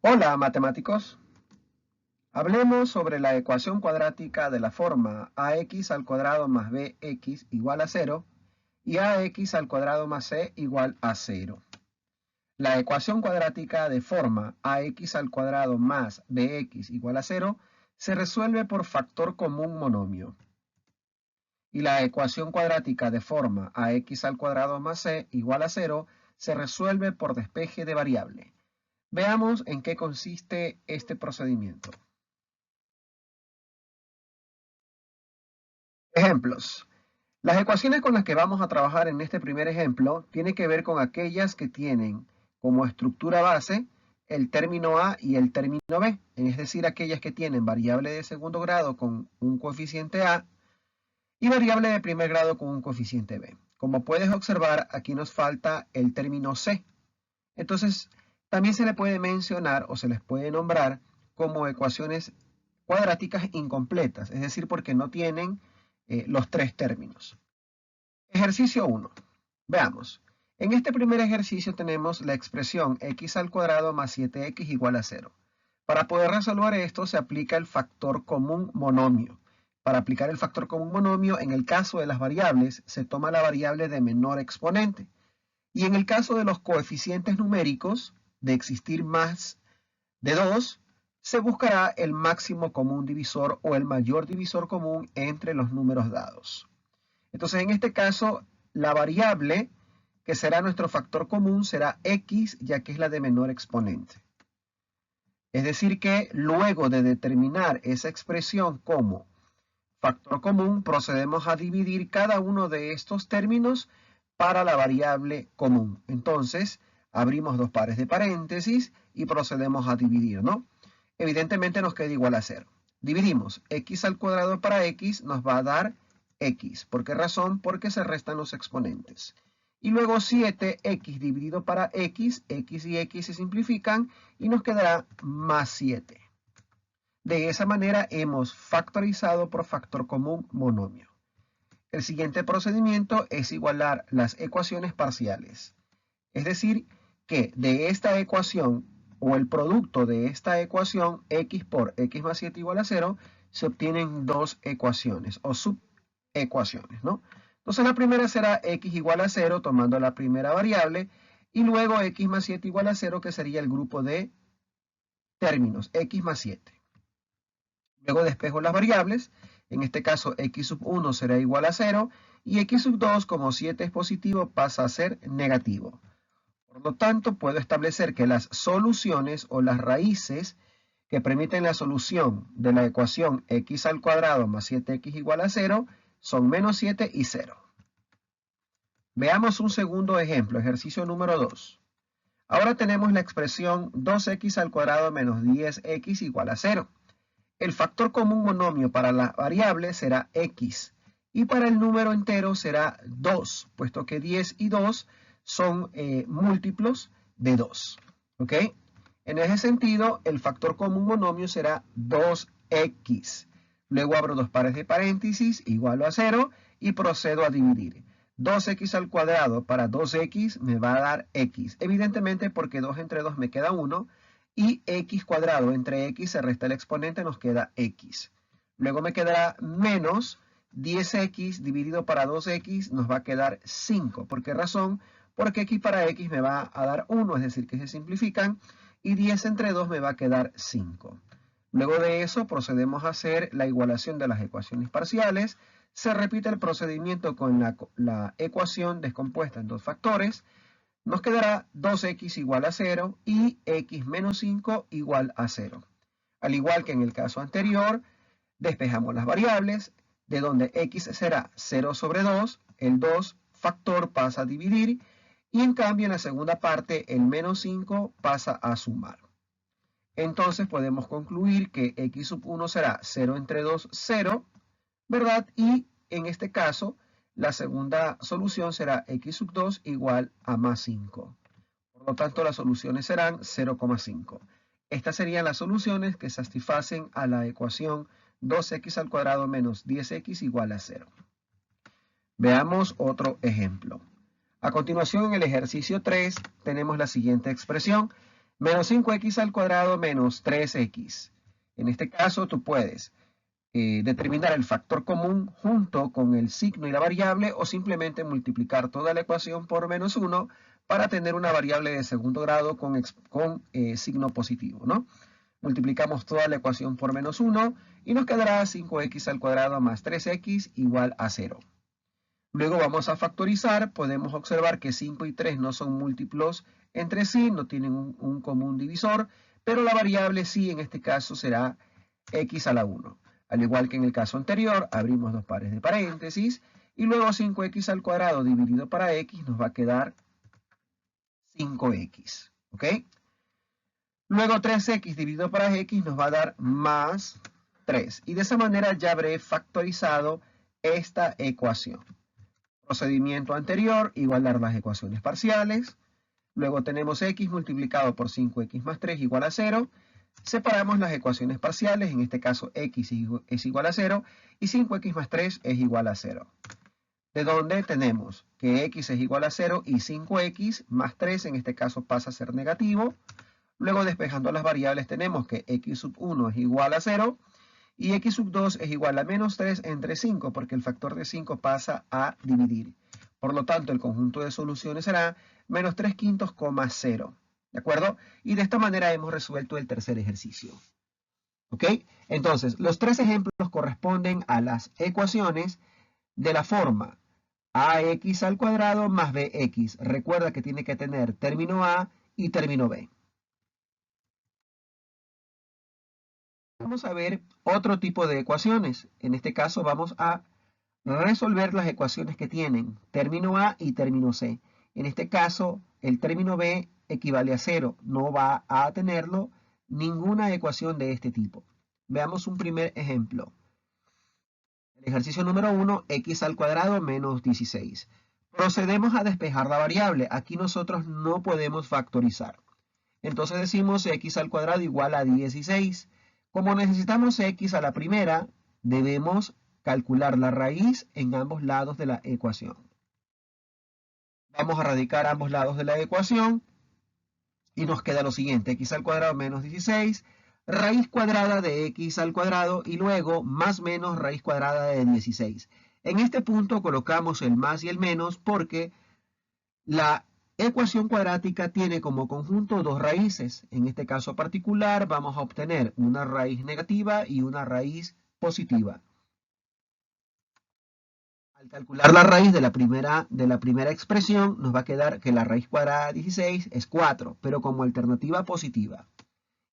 Hola, matemáticos. Hablemos sobre la ecuación cuadrática de la forma ax al cuadrado más bx igual a 0 y ax al cuadrado más c igual a 0. La ecuación cuadrática de forma ax al cuadrado más bx igual a 0 se resuelve por factor común monomio. Y la ecuación cuadrática de forma ax al cuadrado más c igual a 0 se resuelve por despeje de variable. Veamos en qué consiste este procedimiento. Ejemplos. Las ecuaciones con las que vamos a trabajar en este primer ejemplo tienen que ver con aquellas que tienen como estructura base el término A y el término B, es decir, aquellas que tienen variable de segundo grado con un coeficiente A y variable de primer grado con un coeficiente B. Como puedes observar, aquí nos falta el término C. Entonces, también se le puede mencionar o se les puede nombrar como ecuaciones cuadráticas incompletas, es decir, porque no tienen los tres términos. Ejercicio 1. Veamos. En este primer ejercicio tenemos la expresión x al cuadrado más 7x igual a 0. Para poder resolver esto se aplica el factor común monomio. Para aplicar el factor común monomio, en el caso de las variables, se toma la variable de menor exponente. Y en el caso de los coeficientes numéricos, de existir más de 2, se buscará el máximo común divisor o el mayor divisor común entre los números dados. Entonces, en este caso, la variable que será nuestro factor común será x, ya que es la de menor exponente. Es decir que luego de determinar esa expresión como factor común, procedemos a dividir cada uno de estos términos para la variable común. Entonces, abrimos dos pares de paréntesis y procedemos a dividir, ¿no? Evidentemente nos queda igual a 0. Dividimos x al cuadrado para x, nos va a dar x. ¿Por qué razón? Porque se restan los exponentes. Y luego 7x dividido para x y x se simplifican y nos quedará más 7. De esa manera hemos factorizado por factor común monomio. El siguiente procedimiento es igualar las ecuaciones parciales. Es decir, que de esta ecuación o el producto de esta ecuación x por x más 7 igual a 0, se obtienen dos ecuaciones o subecuaciones, ¿no? Entonces la primera será x igual a 0 tomando la primera variable y luego x más 7 igual a 0 que sería el grupo de términos x más 7. Luego despejo las variables, en este caso x sub 1 será igual a 0 y x sub 2 como 7 es positivo pasa a ser negativo. Por lo tanto, puedo establecer que las soluciones o las raíces que permiten la solución de la ecuación x al cuadrado más 7x igual a 0 son menos 7 y 0. Veamos un segundo ejemplo, ejercicio número 2. Ahora tenemos la expresión 2x al cuadrado menos 10x igual a 0. El factor común monomio para la variable será x y para el número entero será 2, puesto que 10 y 2 son múltiplos de 2. ¿Ok? En ese sentido, el factor común monomio será 2x. Luego abro dos pares de paréntesis, igualo a 0 y procedo a dividir. 2x al cuadrado para 2x me va a dar x. Evidentemente porque 2 entre 2 me queda 1 y x cuadrado entre x se resta el exponente, nos queda x. Luego me quedará menos 10x dividido para 2x nos va a quedar 5. ¿Por qué razón? Porque x para x me va a dar 1, es decir, que se simplifican, y 10 entre 2 me va a quedar 5. Luego de eso procedemos a hacer la igualación de las ecuaciones parciales. Se repite el procedimiento con la ecuación descompuesta en dos factores. Nos quedará 2x igual a 0 y x menos 5 igual a 0. Al igual que en el caso anterior, despejamos las variables, de donde x será 0 sobre 2, el 2 factor pasa a dividir, y en cambio en la segunda parte el menos 5 pasa a sumar. Entonces podemos concluir que x sub 1 será 0 entre 2, 0, ¿verdad? Y en este caso, la segunda solución será x sub 2 igual a más 5. Por lo tanto, las soluciones serán 0,5. Estas serían las soluciones que satisfacen a la ecuación 2x al cuadrado menos 10x igual a 0. Veamos otro ejemplo. A continuación, en el ejercicio 3, tenemos la siguiente expresión. Menos 5x al cuadrado menos 3x. En este caso tú puedes determinar el factor común junto con el signo y la variable o simplemente multiplicar toda la ecuación por menos 1 para tener una variable de segundo grado con signo positivo, ¿no? Multiplicamos toda la ecuación por menos 1 y nos quedará 5x al cuadrado más 3x igual a 0. Luego vamos a factorizar, podemos observar que 5 y 3 no son múltiplos entre sí, no tienen un común divisor, pero la variable sí en este caso será x a la 1. Al igual que en el caso anterior, abrimos dos pares de paréntesis y luego 5x al cuadrado dividido para x nos va a quedar 5x, ¿ok? Luego 3x dividido para x nos va a dar más 3. Y de esa manera ya habré factorizado esta ecuación. Procedimiento anterior, igualar las ecuaciones parciales. Luego tenemos x multiplicado por 5x más 3 igual a 0. Separamos las ecuaciones parciales, en este caso x es igual a 0 y 5x más 3 es igual a 0. De donde tenemos que x es igual a 0 y 5x más 3 en este caso pasa a ser negativo. Luego despejando las variables tenemos que x sub 1 es igual a 0 y x sub 2 es igual a menos 3 entre 5 porque el factor de 5 pasa a dividir. Por lo tanto, el conjunto de soluciones será menos 3 quintos, 0. ¿De acuerdo? Y de esta manera hemos resuelto el tercer ejercicio. ¿Ok? Entonces, los tres ejemplos corresponden a las ecuaciones de la forma ax al cuadrado más bx. Recuerda que tiene que tener término a y término b. Vamos a ver otro tipo de ecuaciones. En este caso vamos a resolver las ecuaciones que tienen término a y término c. En este caso, el término b equivale a 0. No va a tenerlo ninguna ecuación de este tipo. Veamos un primer ejemplo. El ejercicio número 1, x al cuadrado menos 16. Procedemos a despejar la variable. Aquí nosotros no podemos factorizar. Entonces decimos x al cuadrado igual a 16. Como necesitamos x a la primera, debemos calcular la raíz en ambos lados de la ecuación. Vamos a radicar ambos lados de la ecuación y nos queda lo siguiente, x al cuadrado menos 16, raíz cuadrada de x al cuadrado y luego más menos raíz cuadrada de 16. En este punto colocamos el más y el menos porque la ecuación cuadrática tiene como conjunto dos raíces. En este caso particular vamos a obtener una raíz negativa y una raíz positiva. Al calcular la raíz de la primera expresión, nos va a quedar que la raíz cuadrada de 16 es 4, pero como alternativa positiva.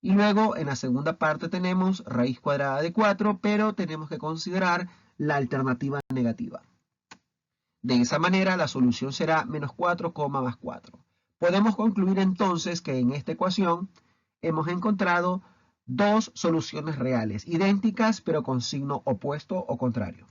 Y luego en la segunda parte tenemos raíz cuadrada de 4, pero tenemos que considerar la alternativa negativa. De esa manera la solución será menos 4, más 4. Podemos concluir entonces que en esta ecuación hemos encontrado dos soluciones reales, idénticas pero con signo opuesto o contrario.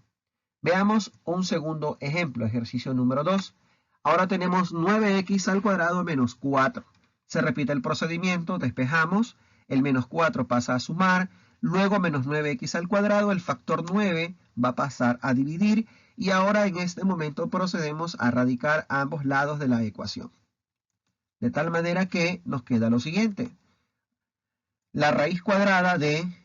Veamos un segundo ejemplo, ejercicio número 2. Ahora tenemos 9x al cuadrado menos 4. Se repite el procedimiento, despejamos, el menos 4 pasa a sumar, luego menos 9x al cuadrado, el factor 9 va a pasar a dividir y ahora en este momento procedemos a radicar ambos lados de la ecuación. De tal manera que nos queda lo siguiente. La raíz cuadrada de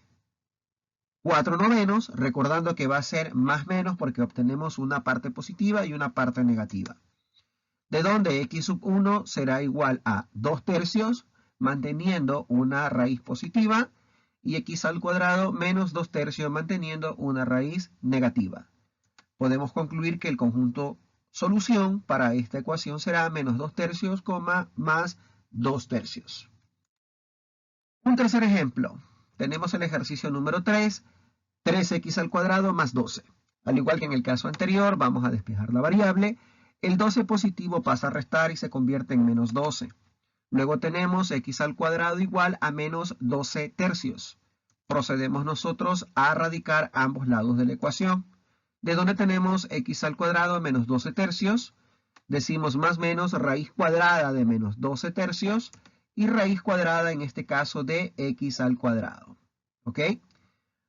4 novenos, recordando que va a ser más menos porque obtenemos una parte positiva y una parte negativa. De donde x sub 1 será igual a 2 tercios, manteniendo una raíz positiva, y x al cuadrado menos 2 tercios, manteniendo una raíz negativa. Podemos concluir que el conjunto solución para esta ecuación será menos 2 tercios, más 2 tercios. Un tercer ejemplo. Tenemos el ejercicio número 3. 3x al cuadrado más 12. Al igual que en el caso anterior, vamos a despejar la variable. El 12 positivo pasa a restar y se convierte en menos 12. Luego tenemos x al cuadrado igual a menos 12 tercios. Procedemos nosotros a radicar ambos lados de la ecuación. De donde tenemos x al cuadrado menos 12 tercios. Decimos más menos raíz cuadrada de menos 12 tercios. Y raíz cuadrada en este caso de x al cuadrado. ¿Ok?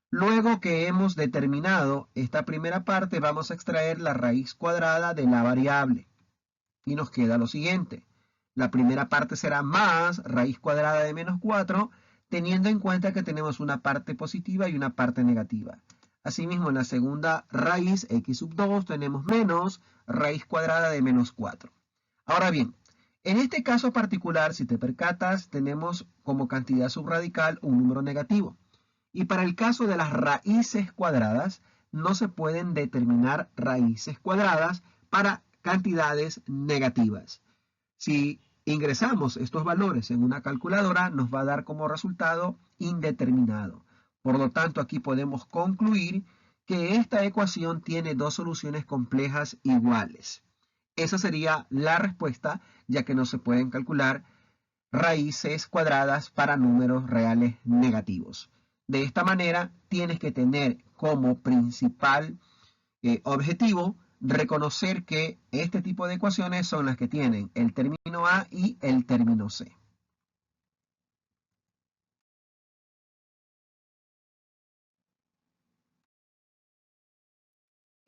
Luego que hemos determinado esta primera parte, vamos a extraer la raíz cuadrada de la variable. Y nos queda lo siguiente. La primera parte será más raíz cuadrada de menos 4, teniendo en cuenta que tenemos una parte positiva y una parte negativa. Asimismo, en la segunda raíz, x sub 2, tenemos menos raíz cuadrada de menos 4. Ahora bien, en este caso particular, si te percatas, tenemos como cantidad subradical un número negativo. Y para el caso de las raíces cuadradas, no se pueden determinar raíces cuadradas para cantidades negativas. Si ingresamos estos valores en una calculadora, nos va a dar como resultado indeterminado. Por lo tanto, aquí podemos concluir que esta ecuación tiene dos soluciones complejas iguales. Esa sería la respuesta, ya que no se pueden calcular raíces cuadradas para números reales negativos. De esta manera, tienes que tener como principal objetivo reconocer que este tipo de ecuaciones son las que tienen el término A y el término C.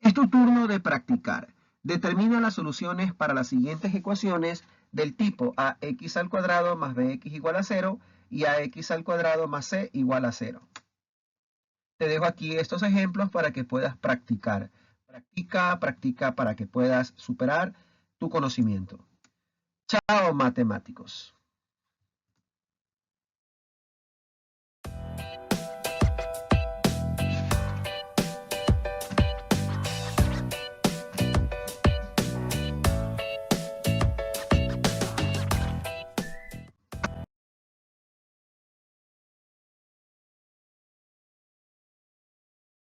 Es tu turno de practicar. Determina las soluciones para las siguientes ecuaciones del tipo ax al cuadrado más bx igual a 0 y ax al cuadrado más c igual a 0. Te dejo aquí estos ejemplos para que puedas practicar. Practica para que puedas superar tu conocimiento. Chao, matemáticos.